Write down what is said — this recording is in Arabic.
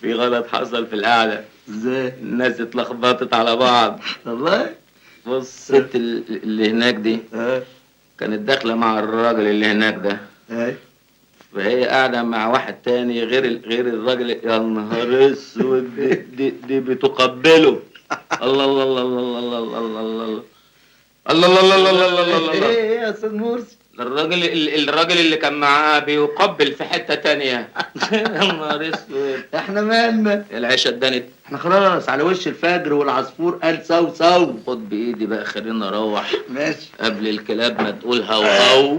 في غلط حصل في القعده. ازاي؟ الناس اتلخبطت على بعض. والله؟ بص الست اللي هناك دي كانت داخله مع الراجل اللي هناك ده. فهي قاعده مع واحد تاني غير الراجل. يا نهار اسود، دي بتقبله. الله الله الله الله الله الله الله الله الله الله الله الله الله الله الله. ايه يا استاذ مرسي؟ الراجل اللي كان معاه بيقبل في حته تانيه. يا نهار اسود، احنا مالنا؟ العيشه اتدنت. احنا خلاص على وش الفجر والعصفور قال سو سو. خد بايدي بقى، خلينا نروح ماشي قبل الكلاب ما تقول هو هو.